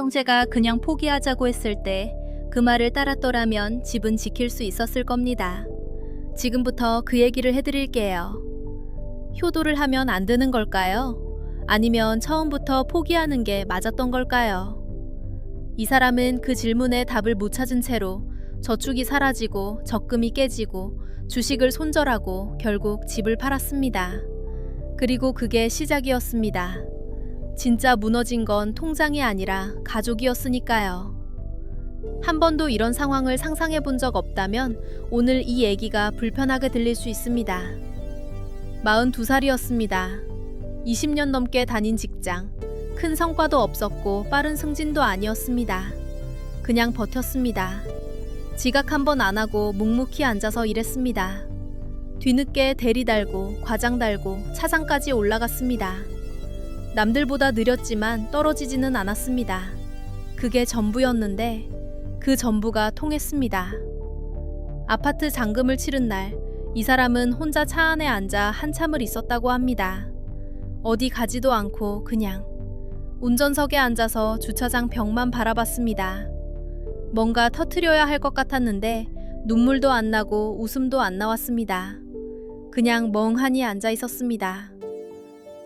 형제가 그냥 포기하자고 했을 때 그 말을 따랐더라면 집은 지킬 수 있었을 겁니다. 지금부터 그 얘기를 해드릴게요. 효도를 하면 안 되는 걸까요? 아니면 처음부터 포기하는 게 맞았던 걸까요? 이 사람은 그 질문에 답을 못 찾은 채로 저축이 사라지고 적금이 깨지고 주식을 손절하고 결국 집을 팔았습니다. 그리고 그게 시작이었습니다. 진짜 무너진 건 통장이 아니라 가족이었으니까요. 한 번도 이런 상황을 상상해 본 적 없다면 오늘 이 얘기가 불편하게 들릴 수 있습니다. 42살이었습니다. 20년 넘게 다닌 직장, 큰 성과도 없었고 빠른 승진도 아니었습니다. 그냥 버텼습니다. 지각 한 번 안 하고 묵묵히 앉아서 일했습니다. 뒤늦게 대리 달고 과장 달고 차장까지 올라갔습니다. 남들보다 느렸지만 떨어지지는 않았습니다. 그게 전부였는데 그 전부가 통했습니다. 아파트 잔금을 치른 날, 이 사람은 혼자 차 안에 앉아 한참을 있었다고 합니다. 어디 가지도 않고 그냥 운전석에 앉아서 주차장 벽만 바라봤습니다. 뭔가 터트려야 할 것 같았는데 눈물도 안 나고 웃음도 안 나왔습니다. 그냥 멍하니 앉아 있었습니다.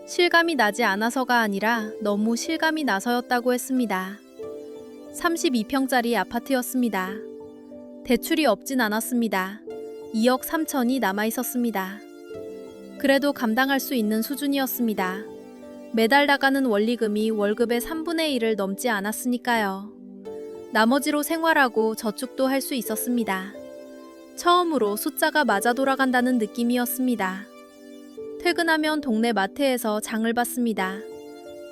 실감이 나지 않아서가 아니라 너무 실감이 나서였다고 했습니다. 32평짜리 아파트였습니다. 대출이 없진 않았습니다. 2억 3천이 남아 있었습니다. 그래도 감당할 수 있는 수준이었습니다. 매달 나가는 원리금이 월급의 3분의 1을 넘지 않았으니까요. 나머지로 생활하고 저축도 할 수 있었습니다. 처음으로 숫자가 맞아 돌아간다는 느낌이었습니다. 퇴근하면 동네 마트에서 장을 봤습니다.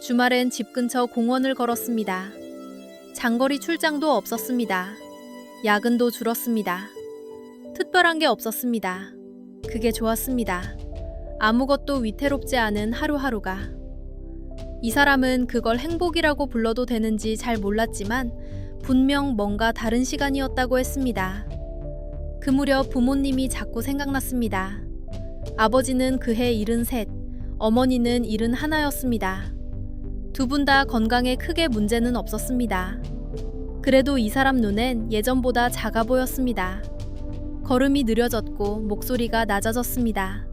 주말엔 집 근처 공원을 걸었습니다. 장거리 출장도 없었습니다. 야근도 줄었습니다. 특별한 게 없었습니다. 그게 좋았습니다. 아무것도 위태롭지 않은 하루하루가. 이 사람은 그걸 행복이라고 불러도 되는지 잘 몰랐지만 분명 뭔가 다른 시간이었다고 했습니다. 그 무렵 부모님이 자꾸 생각났습니다. 아버지는 그해 73, 어머니는 71였습니다. 두 분 다 건강에 크게 문제는 없었습니다. 그래도 이 사람 눈엔 예전보다 작아 보였습니다. 걸음이 느려졌고 목소리가 낮아졌습니다.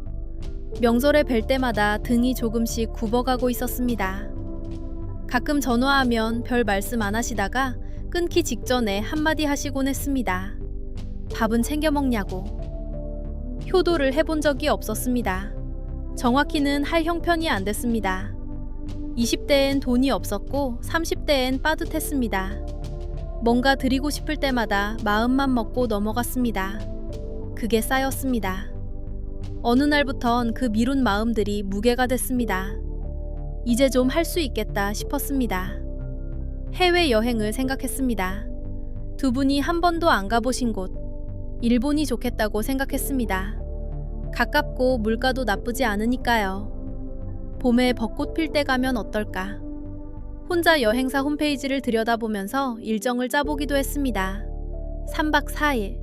명절에 뵐 때마다 등이 조금씩 굽어가고 있었습니다. 가끔 전화하면 별 말씀 안 하시다가 끊기 직전에 한마디 하시곤 했습니다. 밥은 챙겨 먹냐고. 효도를 해본 적이 없었습니다. 정확히는 할 형편이 안 됐습니다. 20대엔 돈이 없었고 30대엔 빠듯했습니다. 뭔가 드리고 싶을 때마다 마음만 먹고 넘어갔습니다. 그게 쌓였습니다. 어느 날부턴 그 미룬 마음들이 무게가 됐습니다. 이제 좀 할 수 있겠다 싶었습니다. 해외여행을 생각했습니다. 두 분이 한 번도 안 가보신 곳, 일본이 좋겠다고 생각했습니다. 가깝고 물가도 나쁘지 않으니까요. 봄에 벚꽃 필 때 가면 어떨까? 혼자 여행사 홈페이지를 들여다보면서 일정을 짜보기도 했습니다. 3박 4일.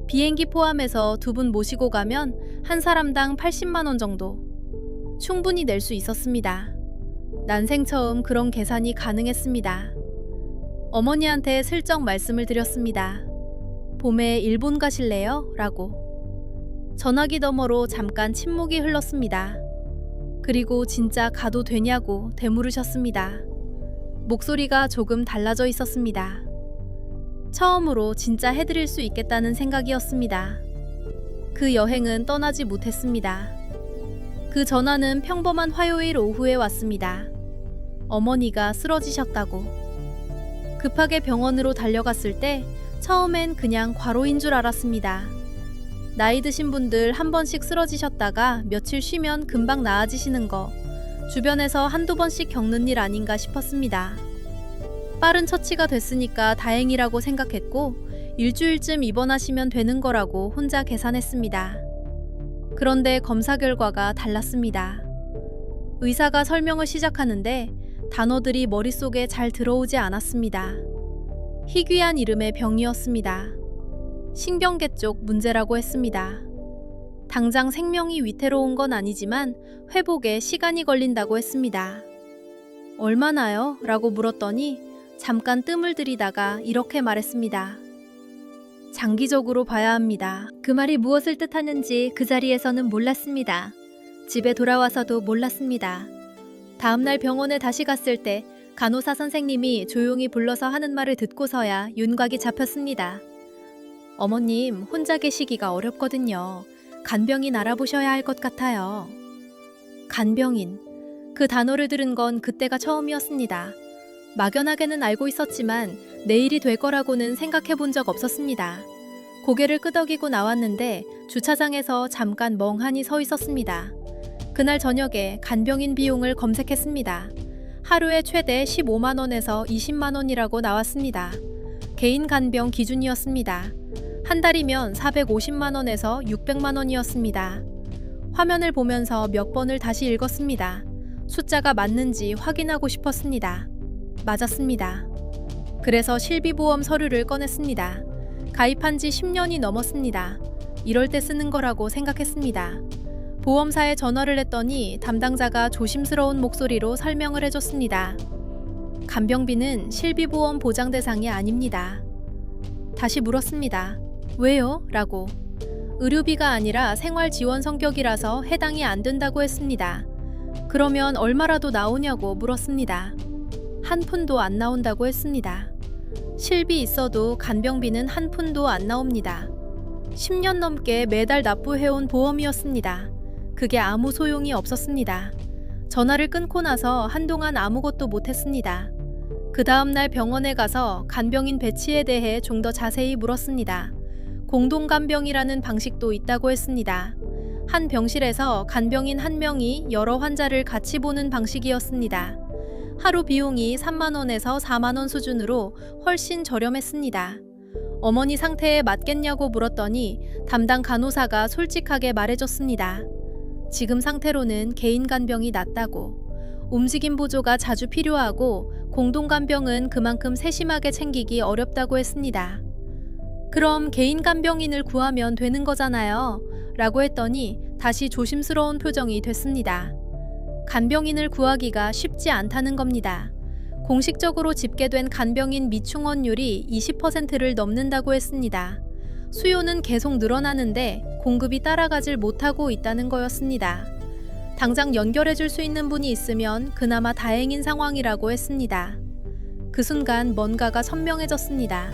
비행기 포함해서 두 분 모시고 가면 한 사람당 80만 원 정도. 충분히 낼 수 있었습니다. 난생 처음 그런 계산이 가능했습니다. 어머니한테 슬쩍 말씀을 드렸습니다. 봄에 일본 가실래요? 라고. 전화기 너머로 잠깐 침묵이 흘렀습니다. 그리고 진짜 가도 되냐고 되물으셨습니다. 목소리가 조금 달라져 있었습니다. 처음으로 진짜 해드릴 수 있겠다는 생각이었습니다. 그 여행은 떠나지 못했습니다. 그 전화는 평범한 화요일 오후에 왔습니다. 어머니가 쓰러지셨다고. 급하게 병원으로 달려갔을 때 처음엔 그냥 과로인 줄 알았습니다. 나이 드신 분들 한 번씩 쓰러지셨다가 며칠 쉬면 금방 나아지시는 거 주변에서 한두 번씩 겪는 일 아닌가 싶었습니다. 빠른 처치가 됐으니까 다행이라고 생각했고 일주일쯤 입원하시면 되는 거라고 혼자 계산했습니다. 그런데 검사 결과가 달랐습니다. 의사가 설명을 시작하는데 단어들이 머릿속에 잘 들어오지 않았습니다. 희귀한 이름의 병이었습니다. 신경계 쪽 문제라고 했습니다. 당장 생명이 위태로운 건 아니지만 회복에 시간이 걸린다고 했습니다. 얼마나요? 라고 물었더니 잠깐 뜸을 들이다가 이렇게 말했습니다. 장기적으로 봐야 합니다. 그 말이 무엇을 뜻하는지 그 자리에서는 몰랐습니다. 집에 돌아와서도 몰랐습니다. 다음날 병원에 다시 갔을 때 간호사 선생님이 조용히 불러서 하는 말을 듣고서야 윤곽이 잡혔습니다. 어머님, 혼자 계시기가 어렵거든요. 간병인 알아보셔야 할 것 같아요. 간병인. 그 단어를 들은 건 그때가 처음이었습니다. 막연하게는 알고 있었지만 내일이 될 거라고는 생각해 본 적 없었습니다. 고개를 끄덕이고 나왔는데 주차장에서 잠깐 멍하니 서 있었습니다. 그날 저녁에 간병인 비용을 검색했습니다. 하루에 최대 15만 원에서 20만 원이라고 나왔습니다. 개인 간병 기준이었습니다. 한 달이면 450만 원에서 600만 원이었습니다. 화면을 보면서 몇 번을 다시 읽었습니다. 숫자가 맞는지 확인하고 싶었습니다. 맞았습니다. 그래서 실비보험 서류를 꺼냈습니다. 가입한 지 10년이 넘었습니다. 이럴 때 쓰는 거라고 생각했습니다. 보험사에 전화를 했더니 담당자가 조심스러운 목소리로 설명을 해줬습니다. 간병비는 실비보험 보장 대상이 아닙니다. 다시 물었습니다. 왜요? 라고. 의료비가 아니라 생활지원 성격이라서 해당이 안 된다고 했습니다. 그러면 얼마라도 나오냐고 물었습니다. 한 푼도 안 나온다고 했습니다. 실비 있어도 간병비는 한 푼도 안 나옵니다. 10년 넘게 매달 납부해온 보험이었습니다. 그게 아무 소용이 없었습니다. 전화를 끊고 나서 한동안 아무것도 못했습니다. 그 다음날 병원에 가서 간병인 배치에 대해 좀 더 자세히 물었습니다. 공동간병이라는 방식도 있다고 했습니다. 한 병실에서 간병인 한 명이 여러 환자를 같이 보는 방식이었습니다. 하루 비용이 3만 원에서 4만 원 수준으로 훨씬 저렴했습니다. 어머니 상태에 맞겠냐고 물었더니 담당 간호사가 솔직하게 말해줬습니다. 지금 상태로는 개인 간병이 낫다고. 움직임 보조가 자주 필요하고 공동간병은 그만큼 세심하게 챙기기 어렵다고 했습니다. 그럼 개인 간병인을 구하면 되는 거잖아요. 라고 했더니 다시 조심스러운 표정이 됐습니다. 간병인을 구하기가 쉽지 않다는 겁니다. 공식적으로 집계된 간병인 미충원율이 20%를 넘는다고 했습니다. 수요는 계속 늘어나는데 공급이 따라가질 못하고 있다는 거였습니다. 당장 연결해줄 수 있는 분이 있으면 그나마 다행인 상황이라고 했습니다. 그 순간 뭔가가 선명해졌습니다.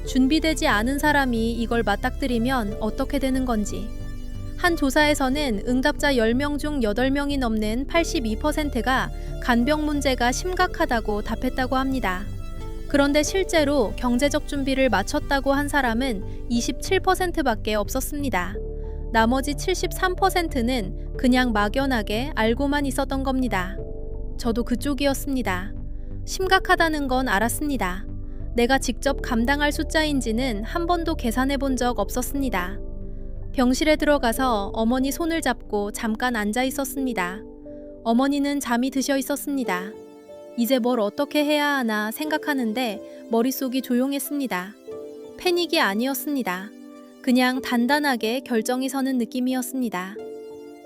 준비되지 않은 사람이 이걸 맞닥뜨리면 어떻게 되는 건지. 한 조사에서는 응답자 10명 중 8명이 넘는 82%가 간병 문제가 심각하다고 답했다고 합니다. 그런데 실제로 경제적 준비를 마쳤다고 한 사람은 27%밖에 없었습니다. 나머지 73%는 그냥 막연하게 알고만 있었던 겁니다. 저도 그쪽이었습니다. 심각하다는 건 알았습니다. 내가 직접 감당할 숫자인지는 한 번도 계산해 본 적 없었습니다. 병실에 들어가서 어머니 손을 잡고 잠깐 앉아 있었습니다. 어머니는 잠이 드셔 있었습니다. 이제 뭘 어떻게 해야 하나 생각하는데 머릿속이 조용했습니다. 패닉이 아니었습니다. 그냥 단단하게 결정이 서는 느낌이었습니다.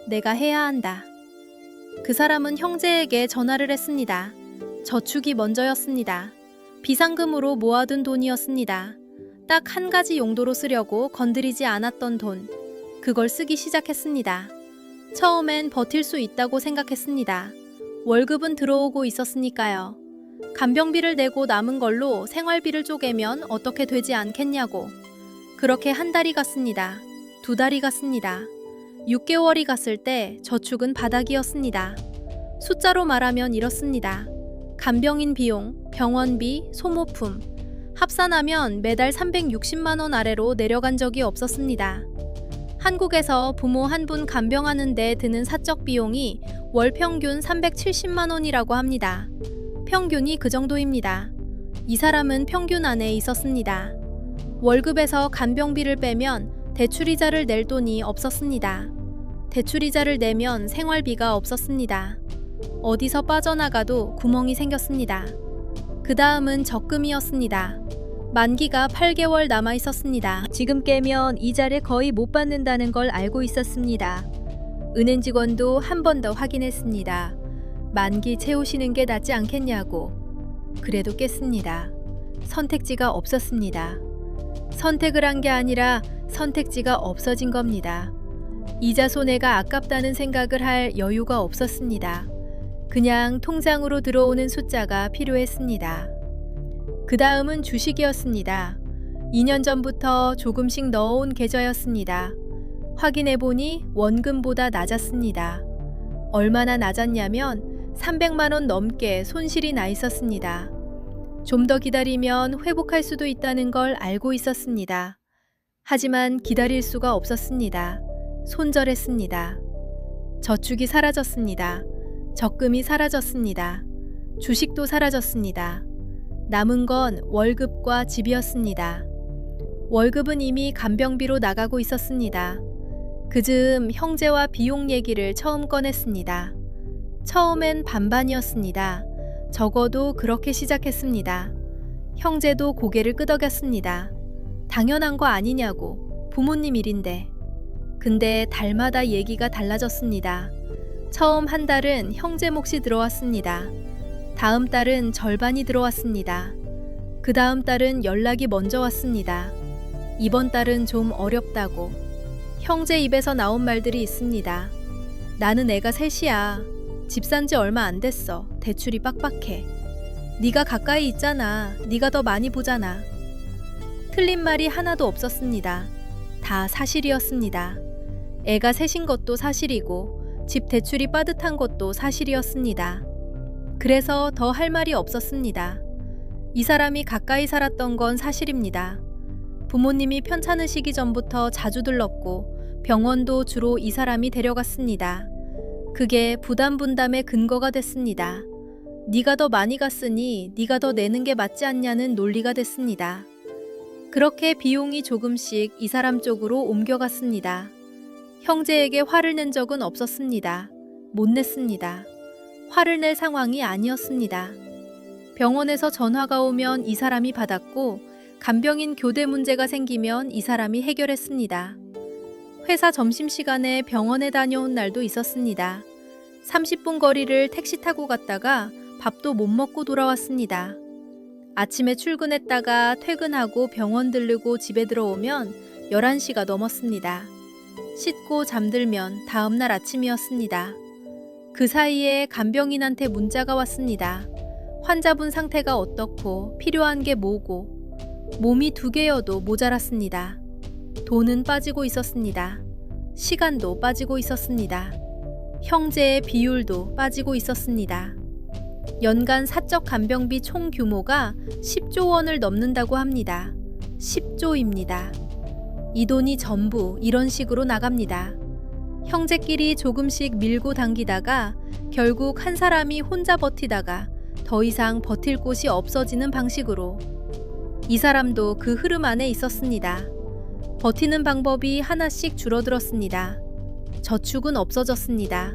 내가 해야 한다. 그 사람은 형제에게 전화를 했습니다. 저축이 먼저였습니다. 비상금으로 모아둔 돈이었습니다. 딱 한 가지 용도로 쓰려고 건드리지 않았던 돈. 그걸 쓰기 시작했습니다. 처음엔 버틸 수 있다고 생각했습니다. 월급은 들어오고 있었으니까요. 간병비를 내고 남은 걸로 생활비를 쪼개면 어떻게 되지 않겠냐고. 그렇게 한 달이 갔습니다. 2달이 갔습니다. 6개월이 갔을 때 저축은 바닥이었습니다. 숫자로 말하면 이렇습니다. 간병인 비용, 병원비, 소모품 합산하면 매달 360만 원 아래로 내려간 적이 없었습니다. 한국에서 부모 한 분 간병하는 데 드는 사적 비용이 월 평균 370만 원이라고 합니다. 평균이 그 정도입니다. 이 사람은 평균 안에 있었습니다. 월급에서 간병비를 빼면 대출이자를 낼 돈이 없었습니다. 대출이자를 내면 생활비가 없었습니다. 어디서 빠져나가도 구멍이 생겼습니다. 그 다음은 적금이었습니다. 만기가 8개월 남아 있었습니다. 지금 깨면 이자를 거의 못 받는다는 걸 알고 있었습니다. 은행 직원도 한 번 더 확인했습니다. 만기 채우시는 게 낫지 않겠냐고. 그래도 깼습니다. 선택지가 없었습니다. 선택을 한 게 아니라 선택지가 없어진 겁니다. 이자 손해가 아깝다는 생각을 할 여유가 없었습니다. 그냥 통장으로 들어오는 숫자가 필요했습니다. 그 다음은 주식이었습니다. 2년 전부터 조금씩 넣어온 계좌였습니다. 확인해보니 원금보다 낮았습니다. 얼마나 낮았냐면 300만 원 넘게 손실이 나 있었습니다. 좀 더 기다리면 회복할 수도 있다는 걸 알고 있었습니다. 하지만 기다릴 수가 없었습니다. 손절했습니다. 저축이 사라졌습니다. 적금이 사라졌습니다. 주식도 사라졌습니다. 남은 건 월급과 집이었습니다. 월급은 이미 간병비로 나가고 있었습니다. 그즈음 형제와 비용 얘기를 처음 꺼냈습니다. 처음엔 반반이었습니다. 적어도 그렇게 시작했습니다. 형제도 고개를 끄덕였습니다. 당연한 거 아니냐고, 부모님 일인데. 근데 달마다 얘기가 달라졌습니다. 처음 한 달은 형제 몫이 들어왔습니다. 다음 달은 절반이 들어왔습니다. 그 다음 달은 연락이 먼저 왔습니다. 이번 달은 좀 어렵다고. 형제 입에서 나온 말들이 있습니다. 나는 애가 셋이야. 집 산 지 얼마 안 됐어. 대출이 빡빡해. 네가 가까이 있잖아. 네가 더 많이 보잖아. 틀린 말이 하나도 없었습니다. 다 사실이었습니다. 애가 셋인 것도 사실이고 집 대출이 빠듯한 것도 사실이었습니다. 그래서 더 할 말이 없었습니다. 이 사람이 가까이 살았던 건 사실입니다. 부모님이 편찮으시기 전부터 자주 들렀고 병원도 주로 이 사람이 데려갔습니다. 그게 부담 분담의 근거가 됐습니다. 네가 더 많이 갔으니 네가 더 내는 게 맞지 않냐는 논리가 됐습니다. 그렇게 비용이 조금씩 이 사람 쪽으로 옮겨갔습니다. 형제에게 화를 낸 적은 없었습니다. 못 냈습니다. 화를 낼 상황이 아니었습니다. 병원에서 전화가 오면 이 사람이 받았고 간병인 교대 문제가 생기면 이 사람이 해결했습니다. 회사 점심시간에 병원에 다녀온 날도 있었습니다. 30분 거리를 택시 타고 갔다가 밥도 못 먹고 돌아왔습니다. 아침에 출근했다가 퇴근하고 병원 들르고 집에 들어오면 11시가 넘었습니다. 씻고 잠들면 다음날 아침이었습니다. 그 사이에 간병인한테 문자가 왔습니다. 환자분 상태가 어떻고 필요한 게 뭐고 몸이 2개여도 모자랐습니다. 돈은 빠지고 있었습니다. 시간도 빠지고 있었습니다. 형제의 비율도 빠지고 있었습니다. 연간 사적 간병비 총 규모가 10조 원을 넘는다고 합니다. 10조입니다. 이 돈이 전부 이런 식으로 나갑니다. 형제끼리 조금씩 밀고 당기다가 결국 한 사람이 혼자 버티다가 더 이상 버틸 곳이 없어지는 방식으로. 이 사람도 그 흐름 안에 있었습니다. 버티는 방법이 하나씩 줄어들었습니다. 저축은 없어졌습니다.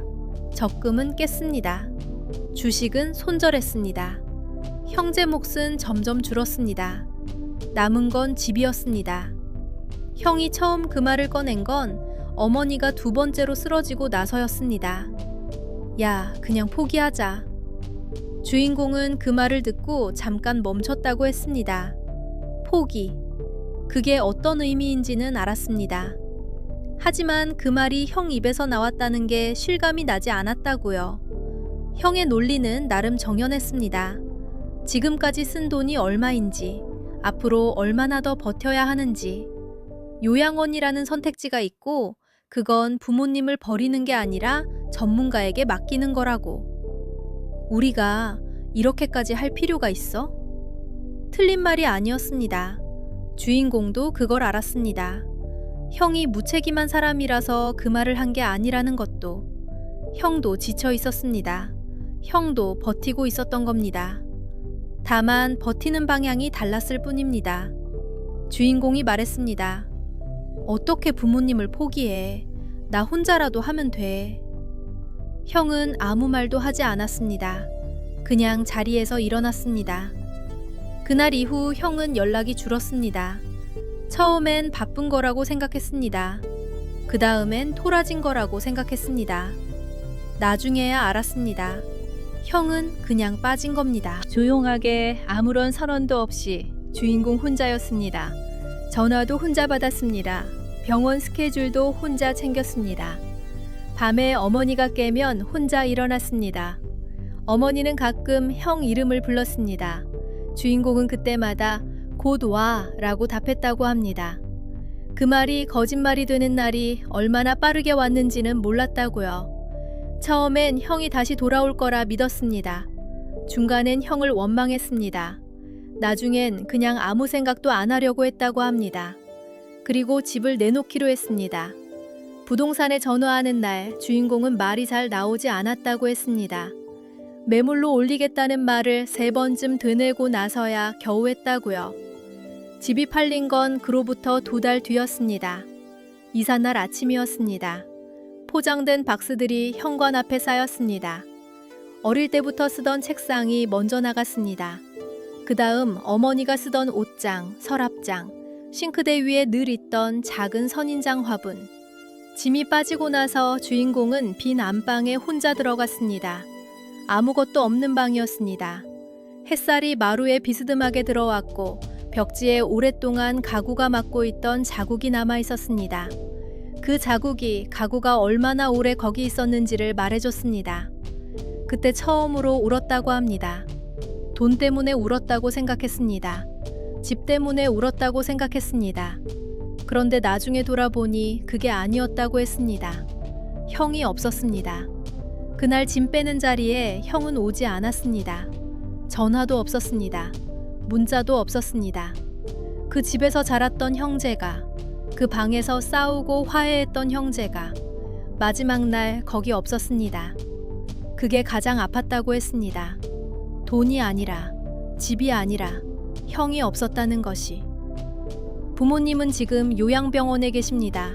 적금은 깼습니다. 주식은 손절했습니다. 형제 몫은 점점 줄었습니다. 남은 건 집이었습니다. 형이 처음 그 말을 꺼낸 건 어머니가 2번째로 쓰러지고 나서였습니다. 야, 그냥 포기하자. 주인공은 그 말을 듣고 잠깐 멈췄다고 했습니다. 포기. 그게 어떤 의미인지는 알았습니다. 하지만 그 말이 형 입에서 나왔다는 게 실감이 나지 않았다고요. 형의 논리는 나름 정연했습니다. 지금까지 쓴 돈이 얼마인지, 앞으로 얼마나 더 버텨야 하는지. 요양원이라는 선택지가 있고 그건 부모님을 버리는 게 아니라 전문가에게 맡기는 거라고. 우리가 이렇게까지 할 필요가 있어? 틀린 말이 아니었습니다. 주인공도 그걸 알았습니다. 형이 무책임한 사람이라서 그 말을 한 게 아니라는 것도. 형도 지쳐 있었습니다. 형도 버티고 있었던 겁니다. 다만 버티는 방향이 달랐을 뿐입니다. 주인공이 말했습니다. 어떻게 부모님을 포기해? 나 혼자라도 하면 돼. 형은 아무 말도 하지 않았습니다. 그냥 자리에서 일어났습니다. 그날 이후 형은 연락이 줄었습니다. 처음엔 바쁜 거라고 생각했습니다. 그 다음엔 토라진 거라고 생각했습니다. 나중에야 알았습니다. 형은 그냥 빠진 겁니다. 조용하게 아무런 선언도 없이 주인공 혼자였습니다. 전화도 혼자 받았습니다. 병원 스케줄도 혼자 챙겼습니다. 밤에 어머니가 깨면 혼자 일어났습니다. 어머니는 가끔 형 이름을 불렀습니다. 주인공은 그때마다 곧 와 라고 답했다고 합니다. 그 말이 거짓말이 되는 날이 얼마나 빠르게 왔는지는 몰랐다고요. 처음엔 형이 다시 돌아올 거라 믿었습니다. 중간엔 형을 원망했습니다. 나중엔 그냥 아무 생각도 안 하려고 했다고 합니다. 그리고 집을 내놓기로 했습니다. 부동산에 전화하는 날 주인공은 말이 잘 나오지 않았다고 했습니다. 매물로 올리겠다는 말을 3번쯤 되뇌고 나서야 겨우 했다고요. 집이 팔린 건 그로부터 2달 뒤였습니다. 이삿날 아침이었습니다. 포장된 박스들이 현관 앞에 쌓였습니다. 어릴 때부터 쓰던 책상이 먼저 나갔습니다. 그 다음 어머니가 쓰던 옷장, 서랍장, 싱크대 위에 늘 있던 작은 선인장 화분. 짐이 빠지고 나서 주인공은 빈 안방에 혼자 들어갔습니다. 아무것도 없는 방이었습니다. 햇살이 마루에 비스듬하게 들어왔고 벽지에 오랫동안 가구가 맡고 있던 자국이 남아 있었습니다. 그 자국이 가구가 얼마나 오래 거기 있었는지를 말해줬습니다. 그때 처음으로 울었다고 합니다. 돈 때문에 울었다고 생각했습니다. 집 때문에 울었다고 생각했습니다. 그런데 나중에 돌아보니 그게 아니었다고 했습니다. 형이 없었습니다. 그날 짐 빼는 자리에 형은 오지 않았습니다. 전화도 없었습니다. 문자도 없었습니다. 그 집에서 자랐던 형제가, 그 방에서 싸우고 화해했던 형제가 마지막 날 거기 없었습니다. 그게 가장 아팠다고 했습니다. 돈이 아니라, 집이 아니라 형이 없었다는 것이. 부모님은 지금 요양병원에 계십니다.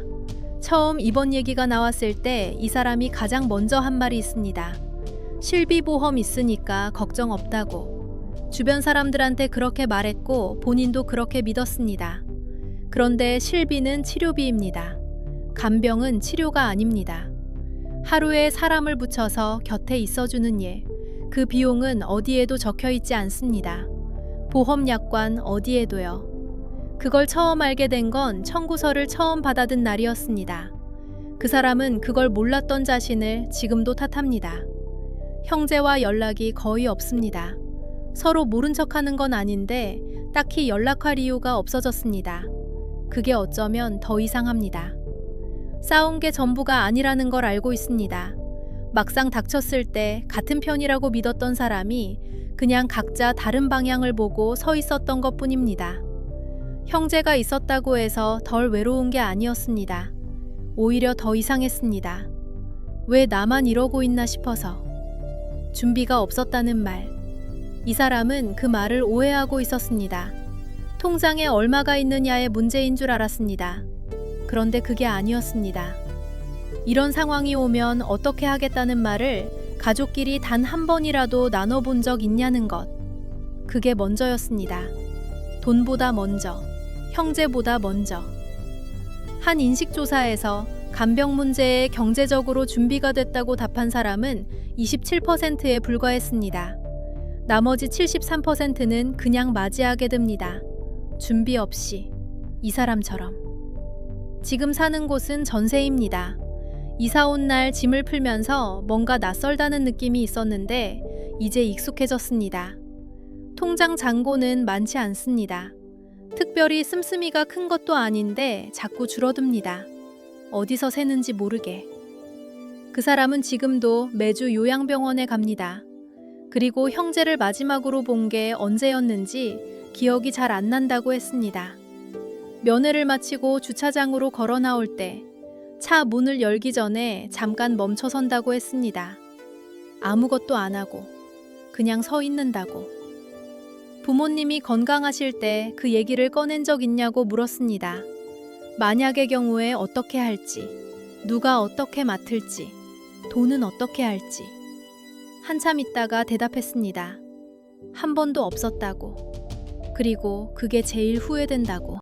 처음 입원 얘기가 나왔을 때 이 사람이 가장 먼저 한 말이 있습니다. 실비보험 있으니까 걱정 없다고. 주변 사람들한테 그렇게 말했고 본인도 그렇게 믿었습니다. 그런데 실비는 치료비입니다. 간병은 치료가 아닙니다. 하루에 사람을 붙여서 곁에 있어주는 일, 그 비용은 어디에도 적혀 있지 않습니다. 보험 약관 어디에도요. 그걸 처음 알게 된 건 청구서를 처음 받아든 날이었습니다. 그 사람은 그걸 몰랐던 자신을 지금도 탓합니다. 형제와 연락이 거의 없습니다. 서로 모른 척하는 건 아닌데 딱히 연락할 이유가 없어졌습니다. 그게 어쩌면 더 이상합니다. 싸운 게 전부가 아니라는 걸 알고 있습니다. 막상 닥쳤을 때 같은 편이라고 믿었던 사람이 그냥 각자 다른 방향을 보고 서 있었던 것뿐입니다. 형제가 있었다고 해서 덜 외로운 게 아니었습니다. 오히려 더 이상했습니다. 왜 나만 이러고 있나 싶어서. 준비가 없었다는 말. 이 사람은 그 말을 오해하고 있었습니다. 통장에 얼마가 있느냐의 문제인 줄 알았습니다. 그런데 그게 아니었습니다. 이런 상황이 오면 어떻게 하겠다는 말을 가족끼리 단 한 번이라도 나눠본 적 있냐는 것. 그게 먼저였습니다. 돈보다 먼저, 형제보다 먼저. 한 인식조사에서 간병 문제에 경제적으로 준비가 됐다고 답한 사람은 27%에 불과했습니다. 나머지 73%는 그냥 맞이하게 됩니다. 준비 없이, 이 사람처럼. 지금 사는 곳은 전세입니다. 이사 온 날 짐을 풀면서 뭔가 낯설다는 느낌이 있었는데 이제 익숙해졌습니다. 통장 잔고는 많지 않습니다. 특별히 씀씀이가 큰 것도 아닌데 자꾸 줄어듭니다. 어디서 새는지 모르게. 그 사람은 지금도 매주 요양병원에 갑니다. 그리고 형제를 마지막으로 본 게 언제였는지 기억이 잘 안 난다고 했습니다. 면회를 마치고 주차장으로 걸어 나올 때 차 문을 열기 전에 잠깐 멈춰 선다고 했습니다. 아무것도 안 하고 그냥 서 있는다고. 부모님이 건강하실 때 그 얘기를 꺼낸 적 있냐고 물었습니다. 만약의 경우에 어떻게 할지, 누가 어떻게 맡을지, 돈은 어떻게 할지. 한참 있다가 대답했습니다. 한 번도 없었다고. 그리고 그게 제일 후회된다고.